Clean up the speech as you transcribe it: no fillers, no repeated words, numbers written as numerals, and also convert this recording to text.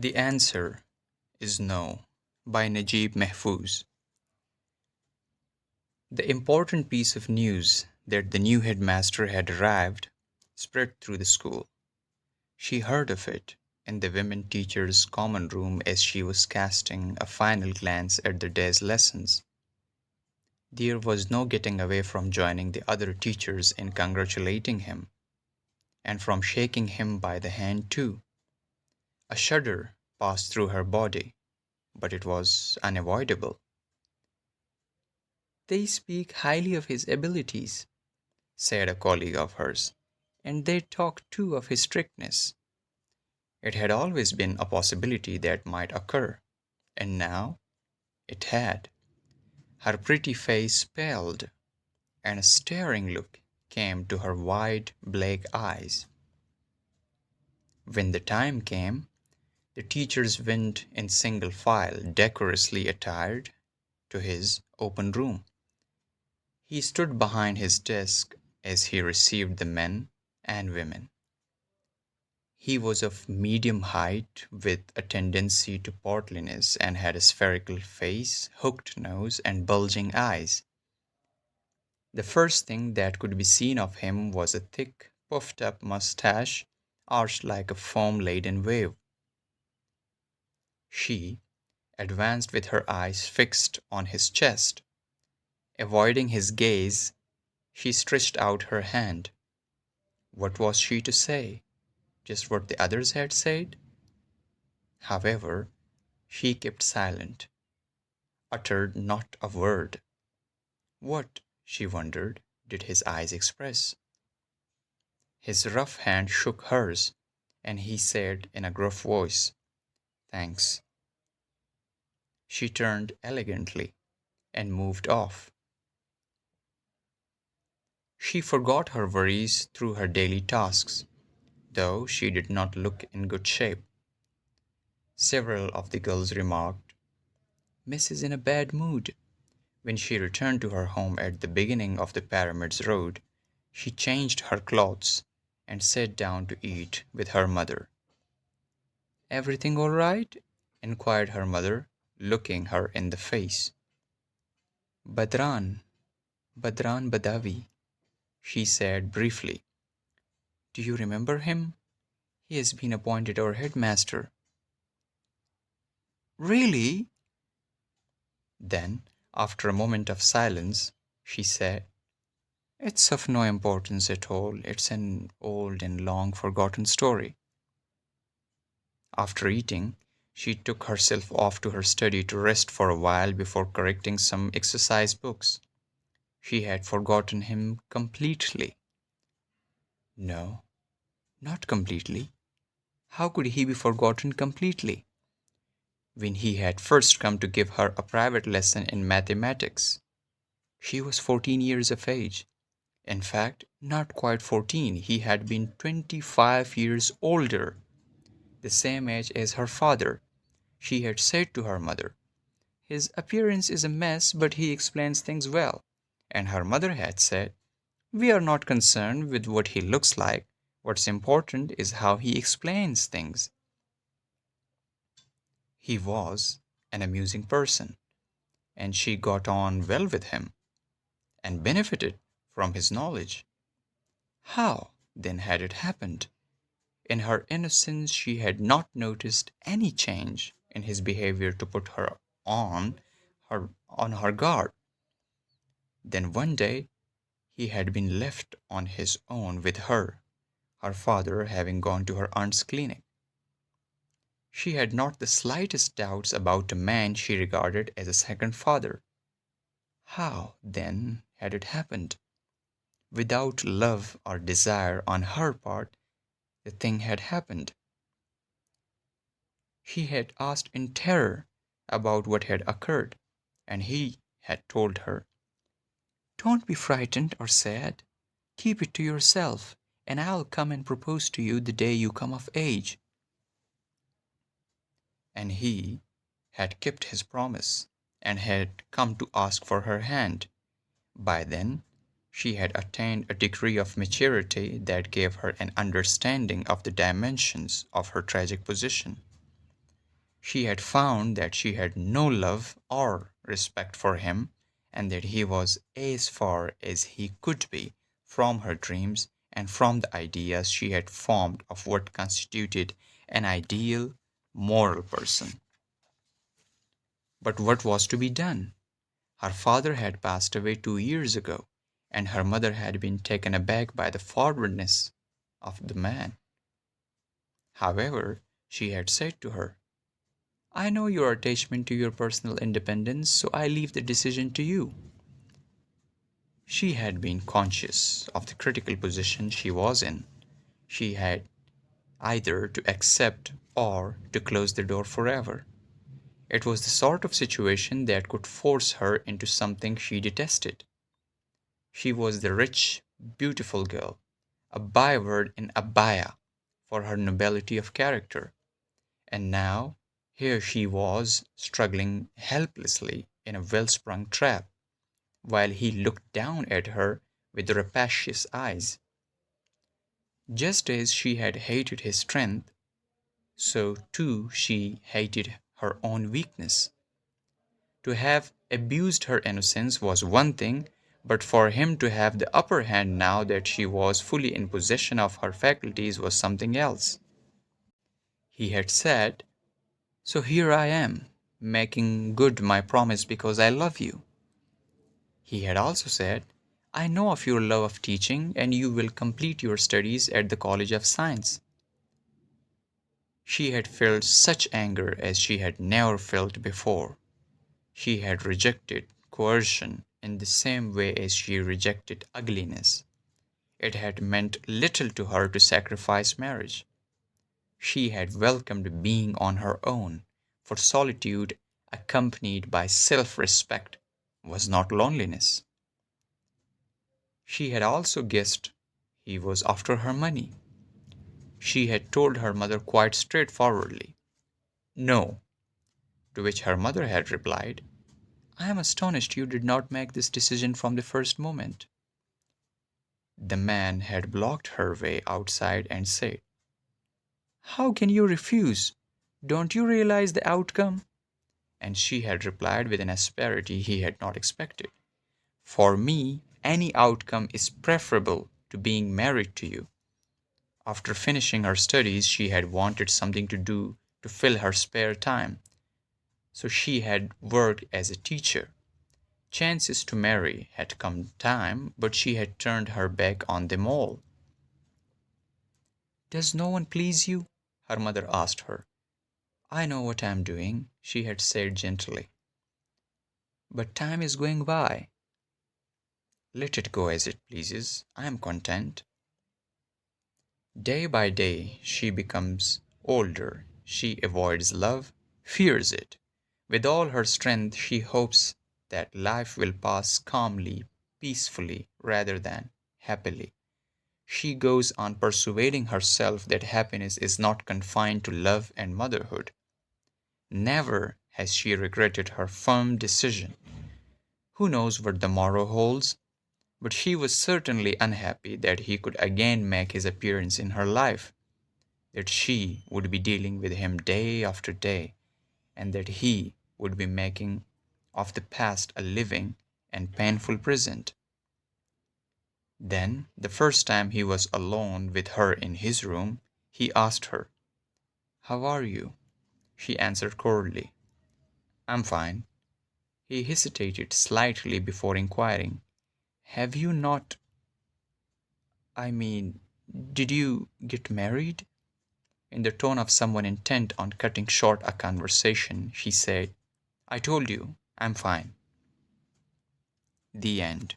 The answer is no by Naguib Mahfouz. The important piece of news that the new headmaster had arrived spread through the school. She heard of it in the women teachers' common room as she was casting a final glance at the day's lessons. There was no getting away from joining the other teachers in congratulating him, and from shaking him by the hand too. A shudder passed through her body, but it was unavoidable. "They speak highly of his abilities," said a colleague of hers, "and they talk too of his strictness." It had always been a possibility that might occur, and now it had. Her pretty face paled, and a staring look came to her wide black eyes. When the time came, the teachers went in single file, decorously attired, to his open room. He stood behind his desk as he received the men and women. He was of medium height, with a tendency to portliness, and had a spherical face, hooked nose, and bulging eyes. The first thing that could be seen of him was a thick, puffed up mustache, arched like a foam laden wave. She advanced with her eyes fixed on his chest. Avoiding his gaze, she stretched out her hand. What was she to say? Just what the others had said? However, she kept silent, uttered not a word. What, she wondered, did his eyes express? His rough hand shook hers, and he said in a gruff voice, "Thanks." She turned elegantly and moved off. She forgot her worries through her daily tasks, though she did not look in good shape. Several of the girls remarked, "Miss is in a bad mood." When she returned to her home at the beginning of the Pyramids Road, she changed her clothes and sat down to eat with her mother. "Everything all right?" inquired her mother, looking her in the face. "Badran, Badran Badawi," she said briefly. "Do you remember him? He has been appointed our headmaster." "Really?" Then, after a moment of silence, she said, "It's of no importance at all. It's an old and long forgotten story." After eating, she took herself off to her study to rest for a while before correcting some exercise books. She had forgotten him completely. No, not completely. How could he be forgotten completely? When he had first come to give her a private lesson in mathematics, she was 14 years of age. In fact, not quite 14, he had been 25 years older, the same age as her father. She had said to her mother, "His appearance is a mess, but he explains things well." And her mother had said, "We are not concerned with what he looks like. What's important is how he explains things." He was an amusing person, and she got on well with him, and benefited from his knowledge. How, then, had it happened? In her innocence she had not noticed any change in his behavior to put her on her guard. Then one day he had been left on his own with her father having gone to her aunt's clinic. She had not the slightest doubts about a man she regarded as a second father. How, then, had it happened? Without love or desire on her part, the thing had happened. She had asked in terror about what had occurred, and he had told her, "Don't be frightened or sad. Keep it to yourself, and I'll come and propose to you the day you come of age." And he had kept his promise, and had come to ask for her hand. By then she had attained a degree of maturity that gave her an understanding of the dimensions of her tragic position. She had found that she had no love or respect for him, and that he was as far as he could be from her dreams and from the ideas she had formed of what constituted an ideal, moral person. But what was to be done? Her father had passed away 2 years ago, and her mother had been taken aback by the forwardness of the man. However, she had said to her, I know your attachment to your personal independence, so I leave the decision to you. She had been conscious of the critical position she was in. She had either to accept or to close the door forever. It was the sort of situation that could force her into something she detested. She was the rich, beautiful girl, a byword in Abaya for her nobility of character. And now here she was struggling helplessly in a well-sprung trap, while he looked down at her with rapacious eyes. Just as she had hated his strength, so too she hated her own weakness. To have abused her innocence was one thing, but for him to have the upper hand now that she was fully in possession of her faculties was something else. He had said, So here I am, making good my promise because I love you. He had also said, I know of your love of teaching, and you will complete your studies at the College of Science. She had felt such anger as she had never felt before. She had rejected coercion in the same way as she rejected ugliness. It had meant little to her to sacrifice marriage. She had welcomed being on her own, for solitude accompanied by self-respect was not loneliness. She had also guessed he was after her money. She had told her mother quite straightforwardly, No, to which her mother had replied, I am astonished you did not make this decision from the first moment. The man had blocked her way outside and said, How can you refuse? Don't you realize the outcome? And she had replied with an asperity he had not expected. For me, any outcome is preferable to being married to you. After finishing her studies, she had wanted something to do to fill her spare time, so she had worked as a teacher. Chances to marry had come time, but she had turned her back on them all. Does no one please you? Her mother asked her. I know what I am doing, she had said gently. But time is going by. Let it go as it pleases. I am content. Day by day she becomes older. She avoids love, fears it. With all her strength, she hopes that life will pass calmly, peacefully, rather than happily. She goes on persuading herself that happiness is not confined to love and motherhood. Never has she regretted her firm decision. Who knows what the morrow holds? But she was certainly unhappy that he could again make his appearance in her life, that she would be dealing with him day after day, and that he would be making of the past a living and painful present. Then, the first time he was alone with her in his room, he asked her, How are you? She answered coldly, I'm fine. He hesitated slightly before inquiring, Have you not, I mean, did you get married? In the tone of someone intent on cutting short a conversation, she said, I told you, I'm fine. The end.